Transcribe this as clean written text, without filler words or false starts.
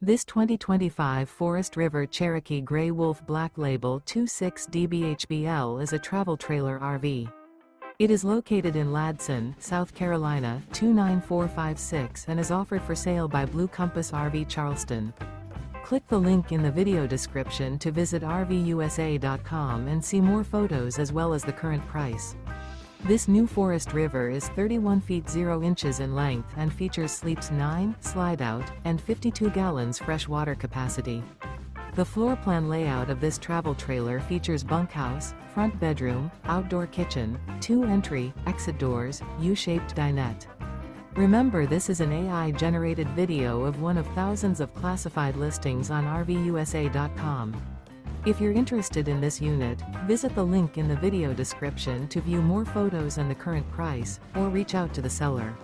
This 2025 Forest River Cherokee Grey Wolf Black Label 26DBHBL is a travel trailer RV. It is located in Ladson, South Carolina 29456 and is offered for sale by Blue Compass RV Charleston. Click the link in the video description to visit RVUSA.com and see more photos as well as the current price. This new Forest River is 31 feet 0 inches in length and features sleeps 9, slide-out, and 52 gallons fresh water capacity. The floor plan layout of this travel trailer features bunkhouse, front bedroom, outdoor kitchen, 2 entry, exit doors, U-shaped dinette. Remember, this is an AI-generated video of one of thousands of classified listings on RVUSA.com. If you're interested in this unit, visit the link in the video description to view more photos and the current price, or reach out to the seller.